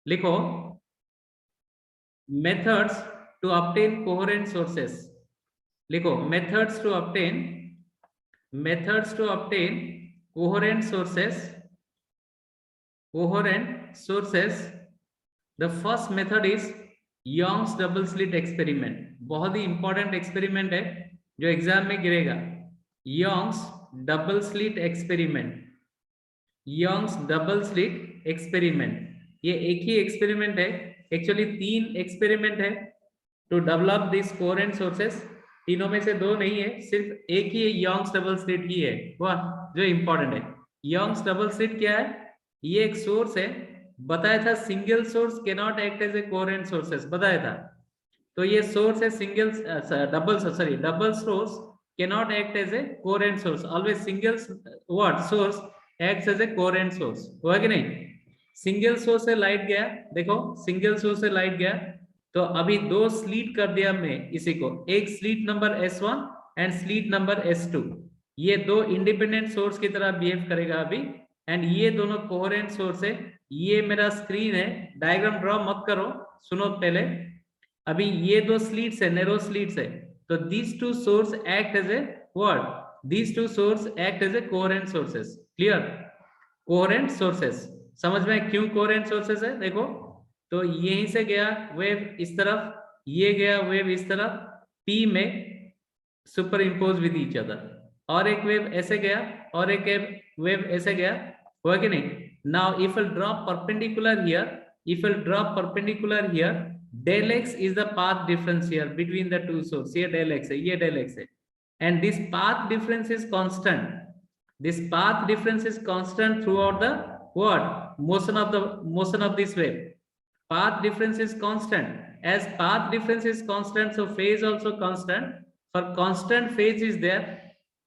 लिखो methods to obtain coherent sources. लिखो methods to obtain coherent sources. The first method is Young's double slit experiment. बहुत ही important experiment है जो exam में गिरेगा। Young's double slit experiment. Young's double slit experiment, ये एक ही एक्सपेरिमेंट है, एक्चुअली 3 एक्सपेरिमेंट है to develop this coherent sources. तीनों में से 2 नहीं है, सिर्फ एक ही यंग्स डबल स्लिट ही है वह जो इंपॉर्टेंट है। यंग्स डबल स्लिट क्या है? ये एक सोर्स है, बताया था single source can not act as a coherent sources, बताया था। तो ये सोर्स है single double source can not act as a coherent source, always single what source acts as a coherent source, हुआ कि नहीं? सिंगल सोर्स से light गया, देखो सिंगल सोर्स से लाइट गया, तो अभी 2 स्लीट कर दिया मैं इसी को, एक slit number S1 and slit number S2। ये 2 इंडिपेंडेंट सोर्स की तरह बिहेव करेगा अभी, एंड ये दोनों कोहेरेंट सोर्स है। ये मेरा स्क्रीन है, डायग्राम ड्रॉ मत करो, सुनो पहले। अभी ये 2 स्लीट्स है, नैरो स्लीट्स है, तो these two source act as a what? These two source act as a coherent sources. Clear? Coherent sources. समझ में क्यों कोहेरेंट सोर्सेस है? देखो तो यहीं से गया वेव इस तरफ, ये गया वेव इस तरफ, P में super impose with each other, और एक वेव ऐसे गया और एक वेव ऐसे गया, हुआ कि नहीं? Now if will draw perpendicular here, del x is the path difference here between the two sources. ये del x है, ये del x है, and this path difference is constant. This path difference is constant throughout the what? Motion of this wave. Path difference is constant. As path difference is constant, so phase also constant. For constant phase is there,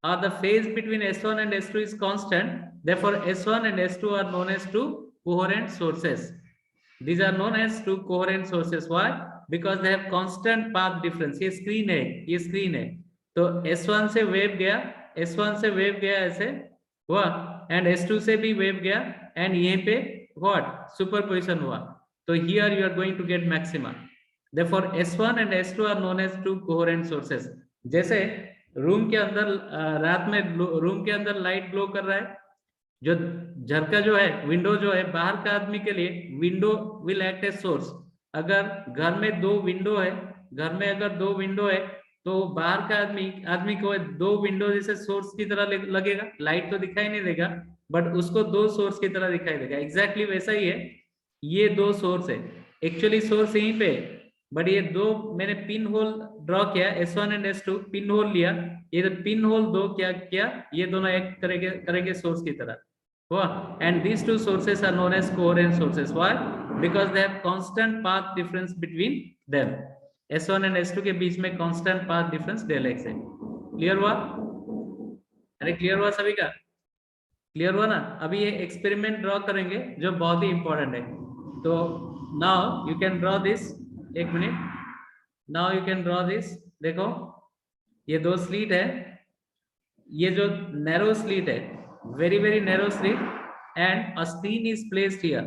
or the phase between S1 and S2 is constant. Therefore, S1 and S2 are known as two coherent sources. These are known as two coherent sources. Why? Because they have constant path difference. ये screen है, ये screen है, तो S1 से wave गया, S1 से wave गया ऐसे हुआ, एंड S2 से भी वेव गया, एंड यहीं पे what? सुपरपोजिशन हुआ, तो here you are going to get maxima. Therefore S1 and S2 are known as two coherent sources. जैसे रूम के अंदर रात में रूम के अंदर लाइट ग्लो कर रहा है, जो झरका जो है, विंडो जो है, बाहर का आदमी के लिए window will act as source. अगर घर में 2 विंडो है, घर में अगर 2 विंडो है, तो बाहर का आदमी को 2 विंडो जैसे सोर्स की तरह लगेगा, लाइट तो दिखाई नहीं देगा, बट उसको 2 सोर्स की तरह दिखाई देगा। एग्जैक्टली वैसा ही है, ये 2 सोर्स है, एक्चुअली सोर्स यहीं पे, बट ये 2 मैंने पिन होल ड्रॉ किया, S1 and S2 pin hole लिया, ये पिन होल 2 क्या किया, ये दोनों एक्ट करेंगे सोर्स की तरह। And these two sources are known as coherent sources. Why? Because they have constant path difference between them. S1 and S2 के बीच में constant path difference del x है। क्लियर हुआ? अरे क्लियर हुआ सभी का? क्लियर हुआ ना? अभी ये एक्सपेरिमेंट ड्रॉ करेंगे जो बहुत ही इंपॉर्टेंट है। तो now you can draw this, एक minute, now you can draw this. देखो ये 2 स्लीट है, ये जो नैरो स्लीट है, very narrow slit, and a screen is placed here,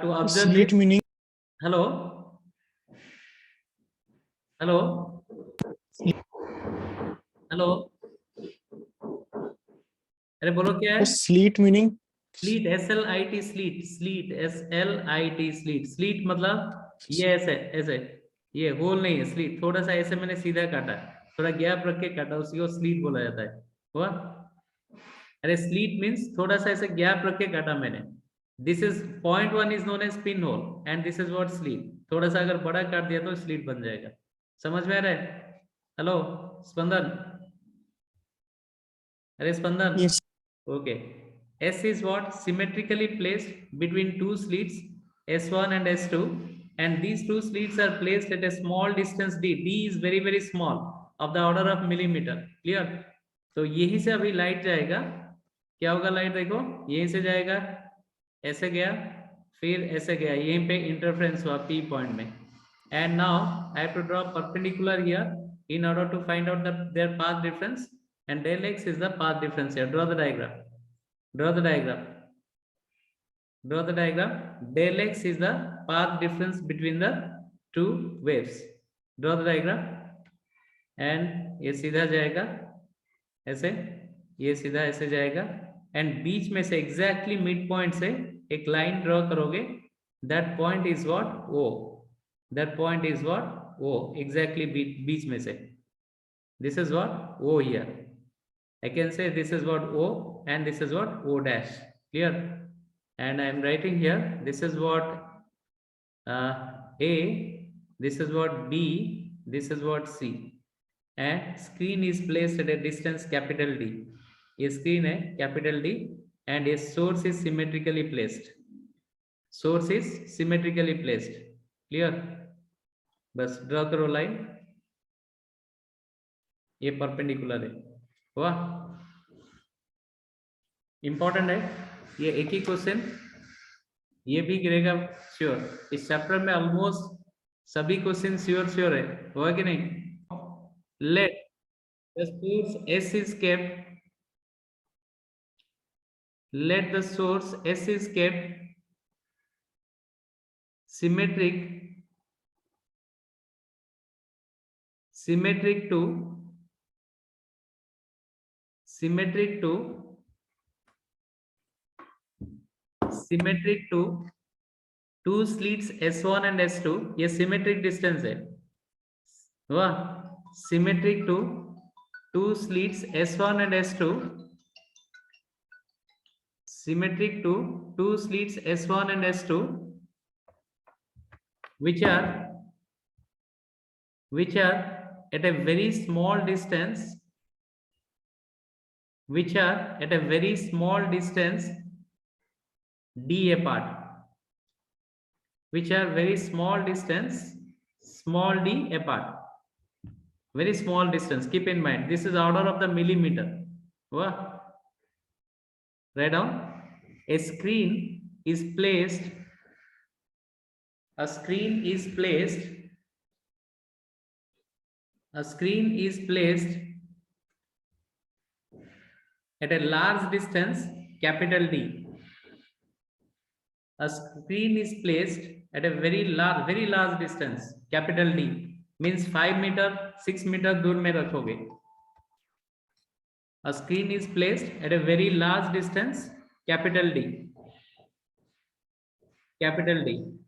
to observe slit this. meaning hello अरे बोलो क्या है? slit meaning slit, SLIT, slit मतलब ये ऐसे ये होल नहीं है, स्लीट थोड़ा सा ऐसे मैंने सीधा काटा, थोड़ा गैप रख के काटा, उसी को स्लीट बोला जाता है। हुआ? अरे स्लीट मीन्स थोड़ा सा ऐसे गैप रख के काटा मैंने। This is point 1 is known as pin hole, and this is what slit. थोड़ा सा अगर बड़ा काट दिया तो स्लीट बन जाएगा। समझ में आ रहा है? हेलो स्पंदन, अरे स्पंदन, yes okay. S is what? Symmetrically placed between 2 slits, S1 and S2, and these 2 slits are placed at a small distance d. D is very small, of the order of millimeter. Clear? तो यहीं से अभी light जाएगा, क्या होगा light? देखो यहीं से जाएगा, ऐसे गया, फिर ऐसे गया, यहीं पे इंटरफ्रेंस हुआ P पॉइंट में, and now I have to draw perpendicular here in order to find out their path difference, and del x is the path difference here. Draw the diagram. Draw the diagram. Del x is the path difference between the two waves. Draw the diagram. And ये सीधा जाएगा ऐसे, ये सीधा ऐसे जाएगा, and बीच में से एग्जैक्टली मिड पॉइंट से एक लाइन ड्रॉ करोगे. That point is what? O. That point is what? O. Exactly बीच में से. This is what? O here. I can say this is what? O, and this is what? O dash. Clear? And I am writing here, this is what A, this is what B, this is what C. And screen is placed at a distance capital D. A screen है capital D, and a source is symmetrically placed. Source is symmetrically placed. Clear? बस draw करो line. ये perpendicular है. वाह, important है ये. एक ही question ये भी गिरेगा श्योर. इस चैप्टर में ऑलमोस्ट सभी क्वेश्चन श्योर है, हुआ कि नहीं? Let the source S is kept, let the source S is kept symmetric to two slits S1 and S2. ये सिमेट्रिक डिस्टेंस है. वाह, symmetric to two slits S1 and S2. Symmetric to two slits S1 and S2, which are at a very small distance, D apart, which are very small distance, small d apart, very small distance. Keep in mind, this is order of the millimeter. Wow. Write down. A screen is placed at a large distance, capital D. A screen is placed at a very large distance, capital D, means 5 meter 6 meter दूर में रखोगे. A screen is placed at a very large distance, capital D.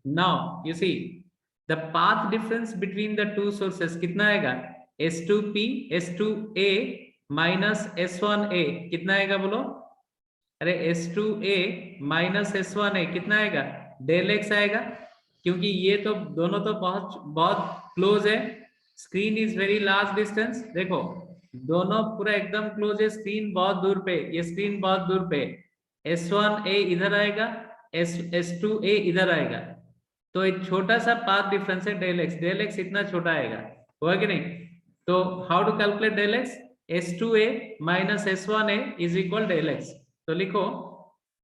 Now you see the path difference between the two sources कितना आएगा? S2P S2A minus S1A कितना आएगा बोलो? अरे S2A minus S1A कितना आएगा? डेल एक्स आएगा, क्योंकि ये तो दोनों तो बहुत क्लोज है. Screen is very large distance. देखो दोनों पूरा एकदम क्लोज है, स्क्रीन बहुत दूर पे, ये स्क्रीन बहुत दूर पे. S1A इधर आएगा, S2A इधर आएगा, तो एक छोटा सा पाथ डिफरेंस है डेल एक्स इतना छोटा आएगा, हुआ कि नहीं? तो how to calculate del x? S2A minus S1A is equal del x. तो लिखो,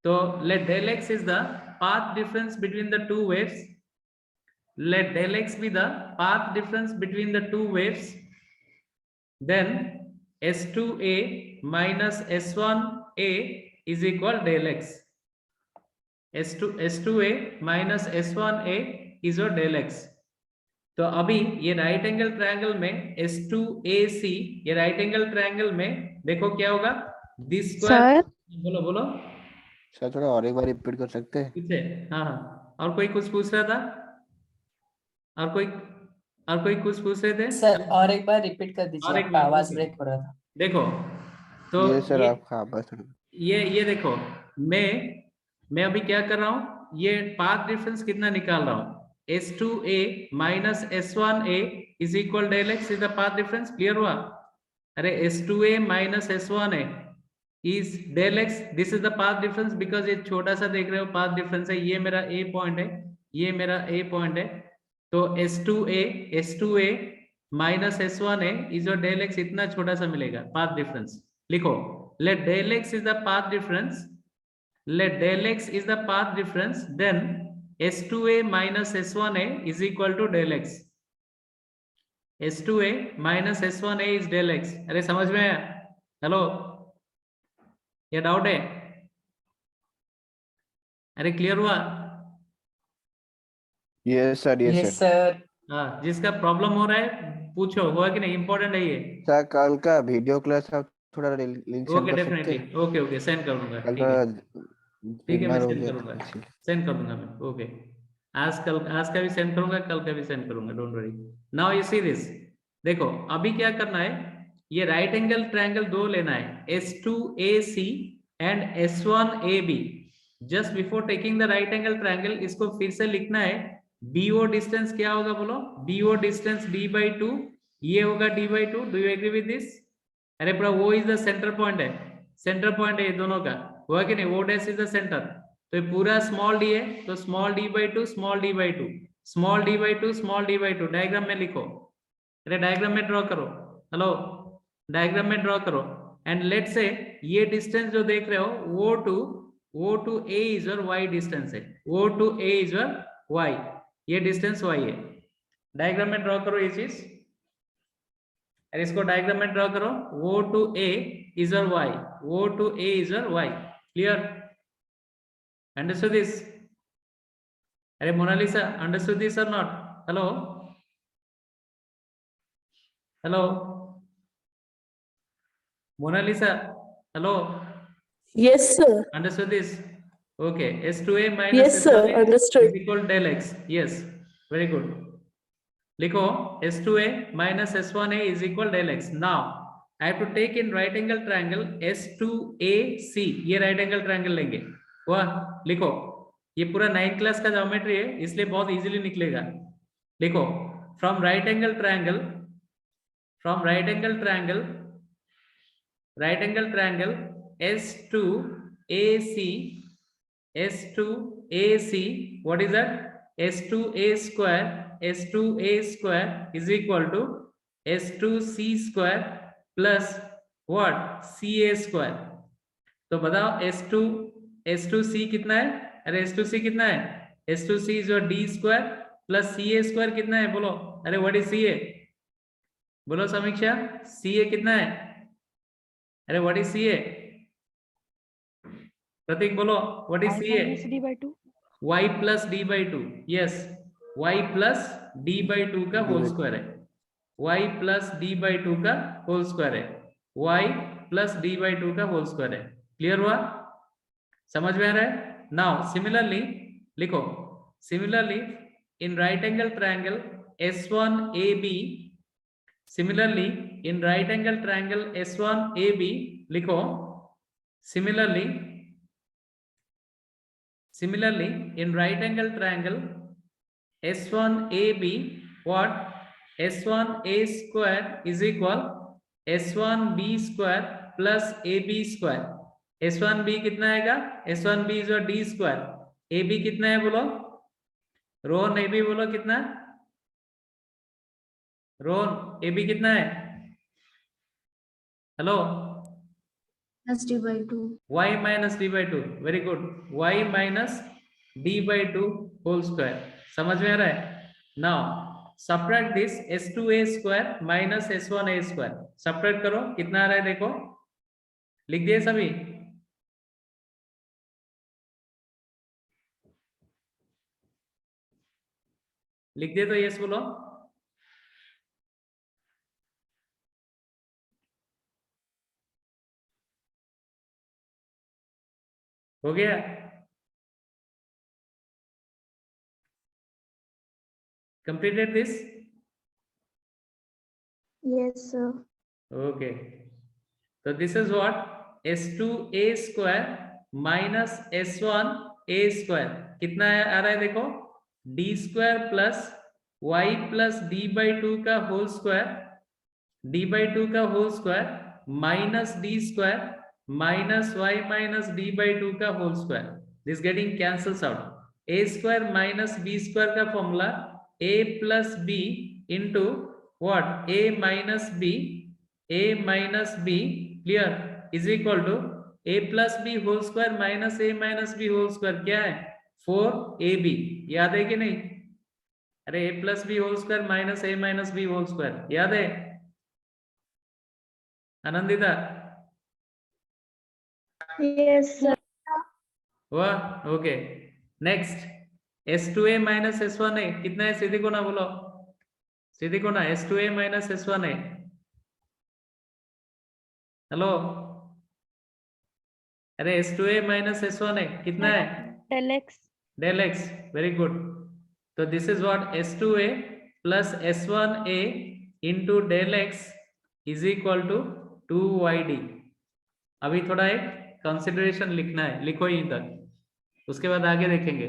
तो let del x is the path difference between the two waves. Let del x be the path difference between the two waves. Then S2A minus S1A is equal del x. S2A minus S1A is your del x. तो अभी ये right angle triangle में S2AC, ये right angle triangle में देखो क्या होगा? This square. बोलो सर थोड़ा और एक बार रिपीट कर सकते हैं? ठीक है. हाँ, और कोई कुछ पूछ रहा था? और कोई कुछ पूछ रहे थे? सर और एक बार रिपीट कर दीजिए, आपका आवाज ब्रेक हो रहा था. देखो तो ये सर आप, हाँ बस ये देखो, मैं अभी क्या कर रहा हूँ, ये पाथ डिफरेंस कितना निकाल रहा हूँ. S2A minus S1A is equal del x is the path difference. Clear हुआ? अरे S2A minus S1A is del x, this is the path difference because ये छोटा सा देख रहे हो पाथ डिफरेंस है. ये मेरा A पॉइंट है, ये मेरा A पॉइंट है. तो S2A minus S1A is your del x, इतना छोटा सा मिलेगा पाथ डिफरेंस. लिखो, let del x is the path difference, then S2A minus S1A is equal to del x. S2A minus S1A is del x. अरे समझ में आया? Hello, ये डाउट है? अरे क्लियर हुआ? Yes sir, yes yes sir. Sir. हाँ, जिसका प्रॉब्लम हो रहा है पूछो, हुआ कि नहीं, इंपॉर्टेंट है ये। सर कल का वीडियो क्लास आप थोड़ा लिंक सेंड ओके, कर सकते डेफिनेटली, हैं? ओके ओके, सेंड कर दूंगा, कल ठीक है। थोड़ा ठीक है, मैं बीमार हो सेंड गया करूंगा, था इसलिए। सेंड कर दूंगा मैं, ओके। आज का भी सेंड करूंगा, कल का भी सेंड करूंगा, don't worry. Now you see this, देखो अभी क्या करना है, ये राइट एंगल ट्रायंगल दो लेना है, S2AC and S1AB। Just before taking the right angle triangle इसको फिर से लिखना है। BO डिस्टेंस क्या होगा बोलो? BO डिस्टेंस D/2, ये होगा D/2। Do you agree with this? अरे पूरा वो इज द सेंटर पॉइंट है, सेंटर पॉइंट है ये दोनों का, हुआ कि नहीं? वो डैश इज द सेंटर, तो ये पूरा स्मॉल डी है, तो small D/2, small D/2, small D/2, small D/2 diagram में लिखो। अरे डायग्राम में ड्रॉ करो, हेलो, डायग्राम में ड्रॉ करो। एंड लेट से ये डिस्टेंस जो देख रहे हो वो to A is your y distance है, वो to A is your y, ये डिस्टेंस y है। डायग्राम में ड्रॉ करो ये चीज, और इसको डायग्राम में ड्रॉ करो, वो to A is your y, वो to A is your y, clear? Understood this? अरे Monalisa, understood this or not? Hello, hello, Monalisa, hello, Yes, sir. understood this? Okay, S2A minus Yes, sir. S1A Understood. is equal del x. Yes, very good. लिखो S2A minus S1A is equal del x. Now I have to take in right angle triangle S2AC, ये right angle triangle लेंगे, वाह लिखो, ये पूरा 9th class का geometry है इसलिए बहुत इजीली निकलेगा। लिखो from right angle triangle, from right angle triangle, right angle triangle S2AC, S2AC, what is that? S2A square, S2A square is equal to S2C square plus what? CA square। तो बताओ S2C कितना है? अरे S2C कितना है? S2C is your D square plus CA square कितना है बोलो? अरे what is CA? बोलो समीक्षा, CA कितना है? अरे what is CA? प्रतीक बोलो, what is CA? D/2. y plus D/2, yes, y plus D/2 का होल स्क्वायर है, y plus D/2 का होल स्क्वायर है, y plus D/2 का होल स्क्वायर है। क्लियर हुआ? समझ में आ रहा है? नाउ सिमिलरली लिखो, similarly in right angle triangle S1AB, similarly in right angle triangle S1AB लिखो, similarly in right angle triangle S1AB, what? S1A square is equal S1B square plus AB square। S1B कितना आएगा? S1B is your D square, AB कितना है बोलो? Rohan AB बोलो कितना? Rohan AB कितना है? Hello, Plus D/2. y minus D/2, very good, y minus D/2 whole square. समझ में आ रहा है? Now subtract this S2A square minus S1A square, subtract करो, कितना आ रहा है देखो, लिख दिए सभी? लिख दिए तो यस बोलो। हो गया? completed this? Yes, sir. Okay, so this is what S2A square minus S1A square कितना आ रहा है देखो, D square plus y plus D/2 का होल स्क्वायर, D/2 का whole square minus D square minus y minus D/2 का whole square, this getting cancels out. A square minus B square का formula A plus B into what? A minus B, A minus B, clear, is equal to A plus B whole square minus A minus B whole square क्या है? 4AB, याद है कि नहीं? अरे A plus B whole square minus A minus B whole square याद है? Anandita Yes, sir. वाह, okay. Next S2A minus S1A कितना है? सीधी को ना बोलो, सीधी को ना। S2A माइनस S1A, हेलो, अरे S2A माइनस S1A कितना है? Del X. Del x, very good. तो this is what S2A plus S1A into del x is equal to 2YD। अभी थोड़ा एक कंसिडरेशन लिखना है, लिखो यहीं तक, उसके बाद आगे देखेंगे।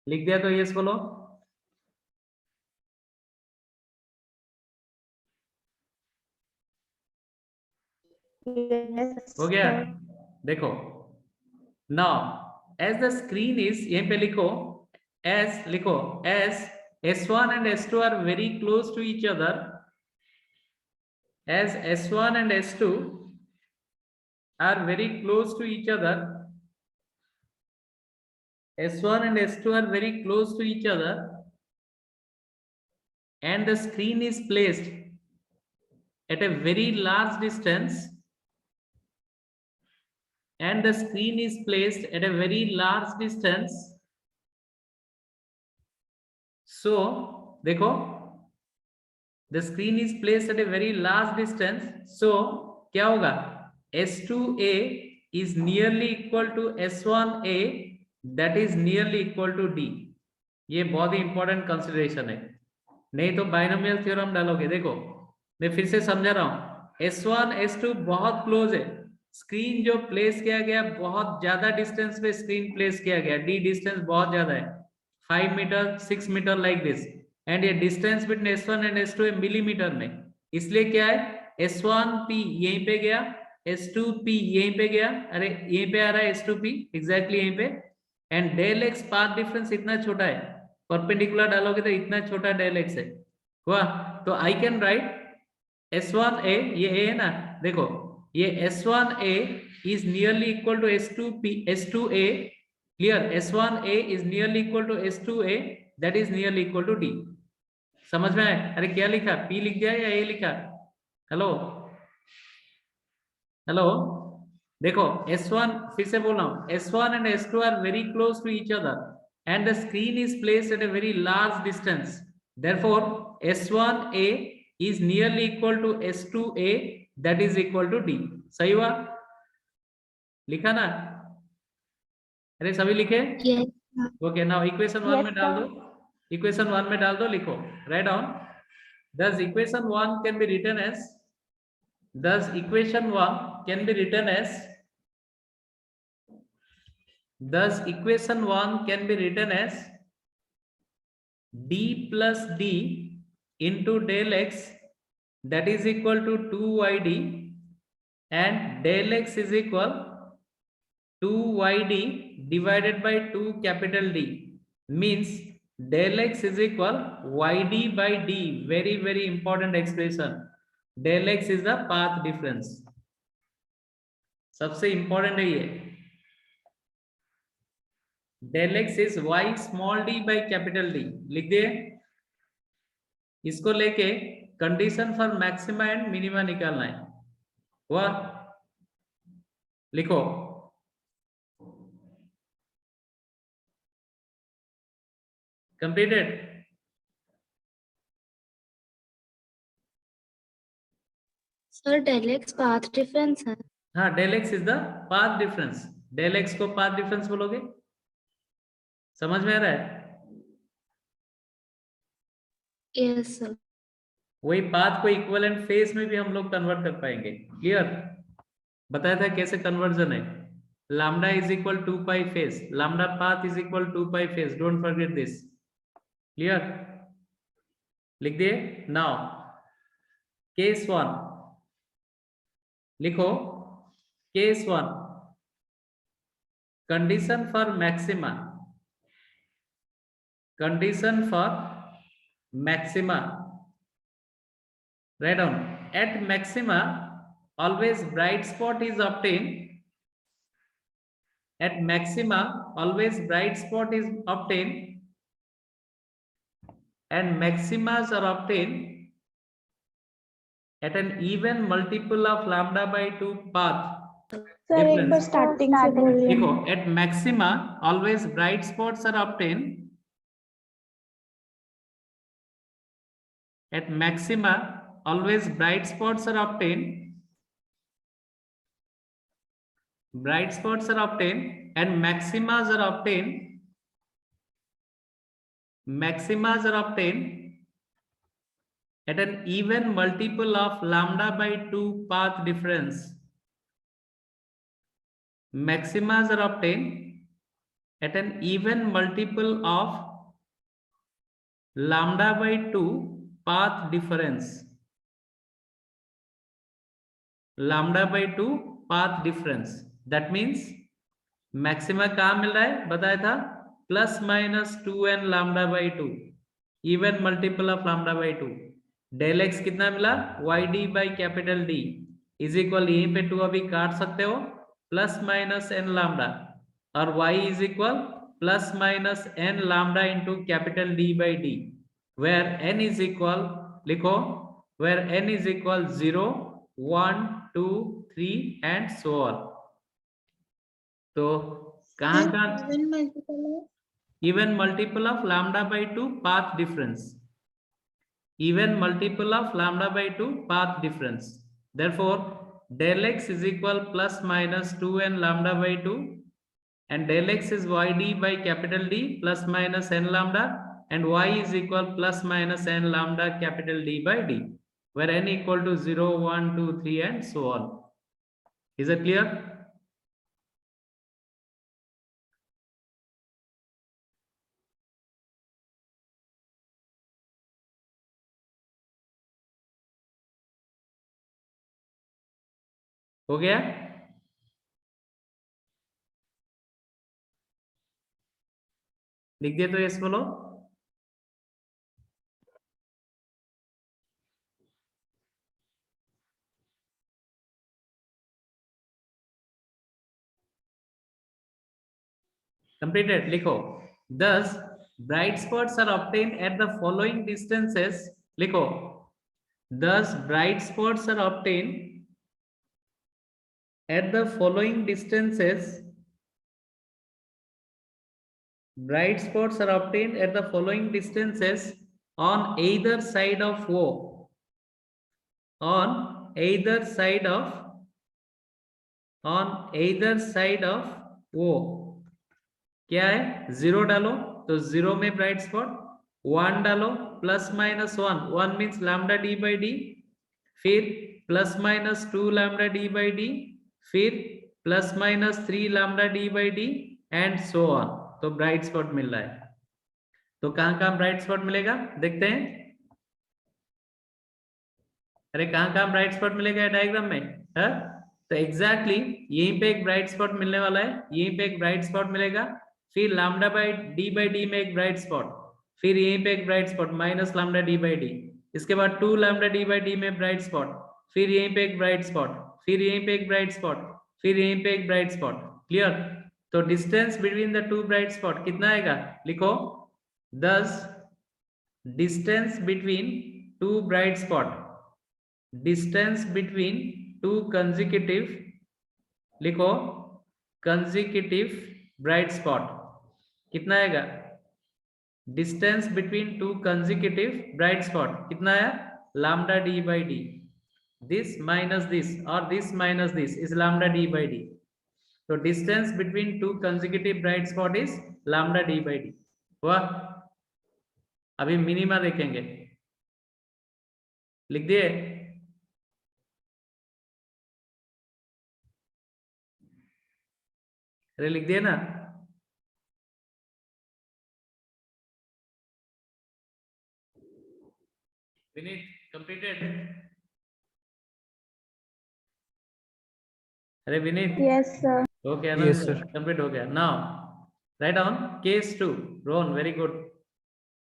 लिख दिया तो यस बोलो। Yes. हो गया? Sir. देखो, now as the screen is, यहीं पे लिखो, एज लिखो, as S1 and S2 are very close to each other, as S1 and S2 are very close to each other, S1 and S2 are very close to each other, and the screen is placed at a very large distance, and the screen is placed at a very large distance. So देखो, the screen is placed at a very large distance, so क्या होगा? S2A is nearly equal to S1A, that is nearly equal to D। ये बहुत ही important consideration है, नहीं तो binomial theorem डालोगे। देखो मैं फिर से समझा रहा हूं, S1 S2 बहुत क्लोज है, स्क्रीन जो प्लेस किया गया बहुत ज्यादा डिस्टेंस पे स्क्रीन प्लेस किया गया, D डिस्टेंस बहुत ज्यादा है, 5 metre 6 metre like this, and ये distance between S1 and S2 है मिलीमीटर में, इसलिए क्या है, S1P यहीं पे गया, S2P यहीं पे गया, अरे यहीं पे आ रहा है S2P एग्जैक्टली यहीं पे, and del x path difference इतना छोटा है, परपेंडिकुलर डालोगे तो इतना छोटा डेल एक्स है, हुआ? तो आई कैन राइट S1A, ये A है ना, देखो ये S1A is nearly equal to S2A, clear? S1A is nearly equal to S2A, that is nearly equal to D। समझ में आया? अरे क्या लिखा, P लिख दिया या A लिखा? हेलो हेलो, देखो S1 फिर से बोल रहा हूं, S1 and S2 are very close to each other and the screen is placed at a very large distance, therefore S1A is nearly equal to S2A, that is equal to D। सही हुआ? लिखा ना? अरे सभी लिखे? Yes. Okay, now equation 1 में डाल दो, इक्वेशन 1 में डाल दो, लिखो, write down. thus equation 1 can be written as, thus equation 1 can be written as, thus equation 1 can be written as D plus D into del x, that is equal to 2YD, and del x is equal 2YD divided by 2 capital D, means del x is equal YD by D, very very important expression, del x is the path difference, सबसे important है ये, del x is y small d by capital D, लिख दिए। इसको लेके condition for maxima and minima निकालना है, हुआ? लिखो, completed. Sir, Del X path difference है. हाँ, del x is the path difference, del x को पाथ डिफरेंस बोलोगे, समझ में आ रहा है? Yes, sir. वही पाथ को इक्विवेलेंट फेज में भी हम लोग कन्वर्ट कर पाएंगे, क्लियर? बताया था कैसे कन्वर्जन है, lambda is equal 2 pi phase, lambda path is equal 2 pi phase, don't forget this, clear? लिख दिए। नाउ केस 1 लिखो, case 1 condition for maxima, condition for maxima, write down, at maxima always bright spot is obtained, at maxima always bright spot is obtained, and maximas are obtained at an even multiple of lambda by 2 path sir एक बार starting से बोलिए। देखो, at maxima always bright spots are obtained. At maxima always bright spots are obtained. Bright spots are obtained and maximas are obtained. Maximas are obtained at an even multiple of lambda by 2 path difference. Maximas are obtained at an even multiple of lambda by 2 path difference. Lambda by 2 path difference. That means maxima कहाँ मिल रहा है, बताया था, plus minus 2n lambda by 2, even multiple of lambda by 2. Del x कितना मिला, yd by capital D is equal, यहीं पे 2 अभी काट सकते हो, प्लस माइनस n lambda, और y is equal plus minus n lambda into capital D by D, where n is equal, लिखो, where n is equal 0, 1, 2, 3 and so on. तो कहाँ का even multiple of lambda by 2 path difference, even multiple of lambda by 2 path difference. Therefore del x is equal plus minus 2n lambda by 2 and del x is yd by capital D plus minus n lambda and y is equal plus minus n lambda capital D by D, where n equal to 0, 1, 2, 3 and so on. Is it clear? हो गया? लिख दिए तो yes बोलो. Completed. लिखो. Thus, bright spots are obtained at the following distances. लिखो. Thus, bright spots are obtained at the following distances. Bright spots are obtained at the following distances on either side of O. On either side of O. क्या है, 0 डालो तो 0 में bright spot, 1 डालो plus minus 1, 1 means lambda D by D, फिर plus minus 2 lambda D by D, फिर plus minus 3 lambda D by D and so on. तो bright spot मिल रहा है. तो कहां ब्राइट स्पॉट मिलेगा देखते हैं. अरे कहां ब्राइट स्पॉट मिलेगा डायग्राम में है? तो एग्जैक्टली यहीं पे एक ब्राइट स्पॉट मिलने वाला है, यहीं पे एक ब्राइट स्पॉट मिलेगा, फिर लैम्डा बाई डी में एक ब्राइट स्पॉट, फिर यहीं पे एक bright spot minus lambda D by D, इसके बाद 2 लैम्डा डी बाई डी में ब्राइट स्पॉट, फिर यहीं पे एक ब्राइट स्पॉट, फिर यहीं पे एक ब्राइट स्पॉट, फिर यहीं पे एक ब्राइट स्पॉट. क्लियर? तो distance between the 2 bright spot कितना आएगा, लिखो. Thus distance between 2 bright spot, distance between 2 consecutive, लिखो, consecutive bright spot कितना आएगा, distance between 2 consecutive bright spot कितना है, lambda d by d. This minus this or this minus this is lambda d by d. So distance between 2 consecutive bright spot is lambda d by d. वाह, अभी minima देखेंगे. लिख दिए? अरे लिख दिए ना? विनीत कंप्लीटेड? अरे Vineet, yes sir. Okay, Yes, sir. Complete हो गया. Now right on case 2. Rohan, very good.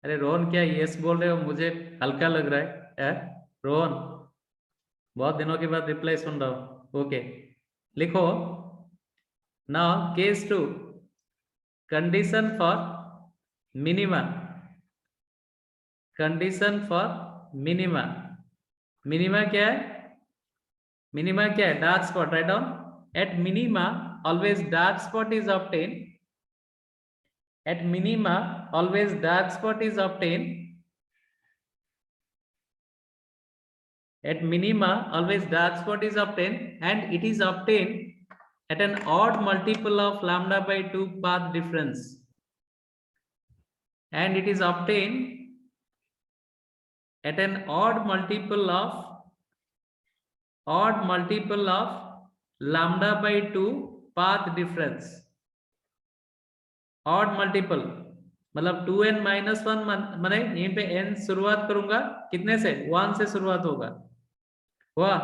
अरे रोहन क्या यस बोल रहे हो, मुझे हल्का लग रहा है. रोहन, बहुत दिनों के बाद रिप्लाई सुन रहा हूं. ओके, लिखो. Now case 2, condition for minima. Condition for minima. Minima क्या है? मिनिमा क्या है? Dark spot. Right on. at minima always dark spot is obtained. At minima always dark spot is obtained. At minima always dark spot is obtained, and it is obtained at an odd multiple of lambda by 2 path difference. And it is obtained at an odd multiple of lambda by 2 path difference. Odd multiple मतलब 2n minus 1 मैंने यहीं पे n शुरुआत करूंगा कितने से 1 से शुरुआत होगा। वाह,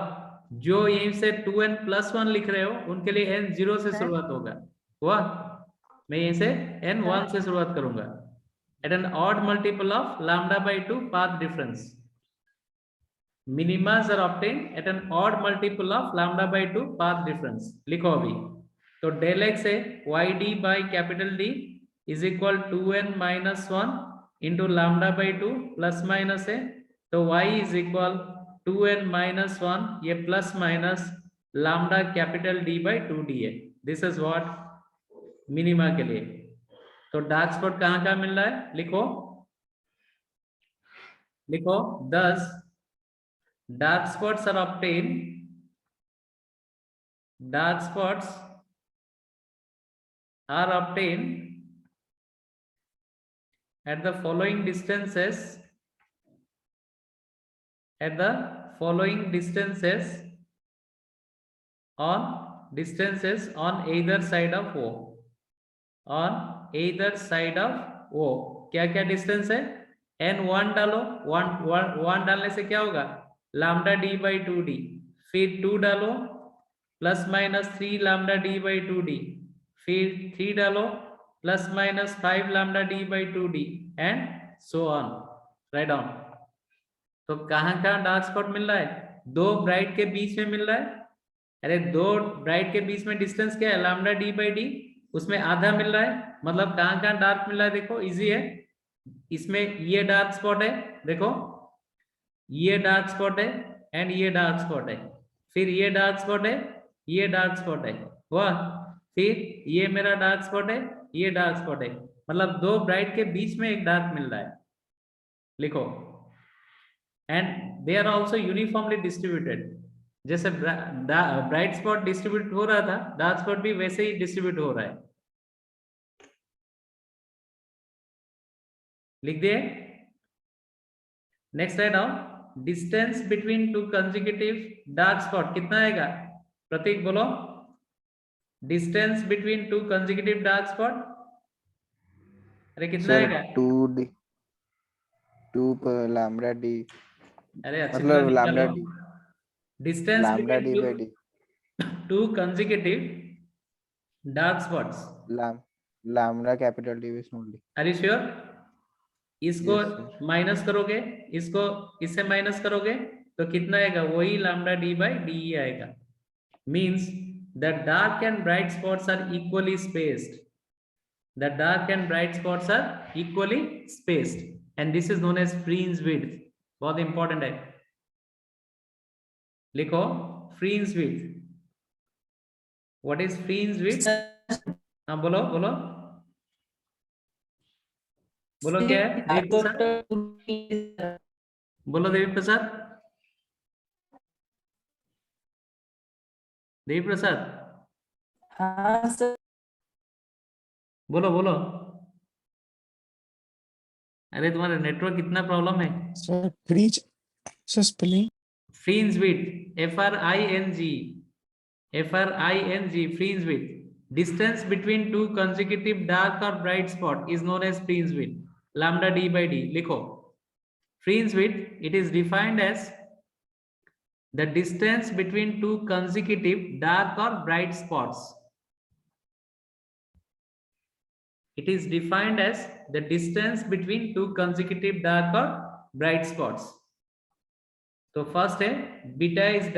जो यहीं से 2n plus 1 लिख रहे हो उनके लिए n 0 से शुरुआत होगा। वाह, मैं यहीं से n 1 से शुरुआत करूंगा। At an odd multiple of lambda by 2 path difference. Minimas are obtained at an odd multiple of lambda by 2 path difference. लिखो अभी तो del x है yd by capital D is equal 2n minus 1 into lambda by 2 plus minus है तो y is equal 2n minus 1 ये plus minus lambda capital D by 2d है। This is what minima के लिए। तो dark spot कहाँ कहाँ मिल रहा है लिखो, thus dark spots are obtained at the following distances on either side of O. On either side of O क्या क्या डिस्टेंस है, n1 डालो, 1 डालने से क्या होगा lambda d by 2d, फिर 2 डालो plus minus 3 lambda d by 2d, फिर 3 डालो plus minus 5 lambda d by 2d and so on write down. तो कहाँ कहाँ डार्क स्पॉट मिल रहा है, दो ब्राइट के बीच में मिल रहा है। अरे दो ब्राइट के बीच में डिस्टेंस क्या है lambda d by d, उसमें आधा मिल रहा है, मतलब कहाँ कहाँ डार्क मिल रहा है देखो इजी है। इसमें ये डार्क स्पॉट है, देखो ये डार्क स्पॉट है एंड ये डार्क स्पॉट है, फिर ये डार्क स्पॉट है, ये डार्क स्पॉट है, वाह, फिर ये मेरा डार्क स्पॉट है, ये डार्क स्पॉट है, मतलब दो ब्राइट के बीच में एक डार्क मिल रहा है लिखो। And they are also uniformly distributed, जैसे ब्राइट स्पॉट डिस्ट्रीब्यूट हो रहा था डार्क स्पॉट भी वैसे ही डिस्ट्रीब्यूट हो रहा है। लिख दिए। Next write down distance between two consecutive dark spot कितना आएगा, प्रतीक बोलो। Distance between two consecutive dark spot, अरे कितना आएगा 2 पर lambda d, अरे अच्छी मतलब lambda d, distance lambda d by d, two consecutive dark spots, lambda capital D is only। Are you sure? इसको Yes, माइनस करोगे, इसको इससे माइनस करोगे तो कितना आएगा, वही lambda d by d आएगा। Means the dark and bright spots are equally spaced. The dark and bright spots are equally spaced and this is known as fringe width। बहुत इंपॉर्टेंट है, लिखो fringe width। What is fringe width? हाँ बोलो बोलो बोलो क्या है देवी प्रसाद, बोलो देवी प्रसाद, देवी प्रसाद हाँ सर, बोलो बोलो। अरे तुम्हारा नेटवर्क इतना प्रॉब्लम है। Sir freeze, sir spelling fringe width FRING fringe width, distance between two consecutive dark और bright spot is known as fringe width, lambda d by d। लिखो fringe width, it is defined as the distance between two consecutive dark or bright spots। It is defined as the distance between two consecutive dark or bright spots। तो first है beta is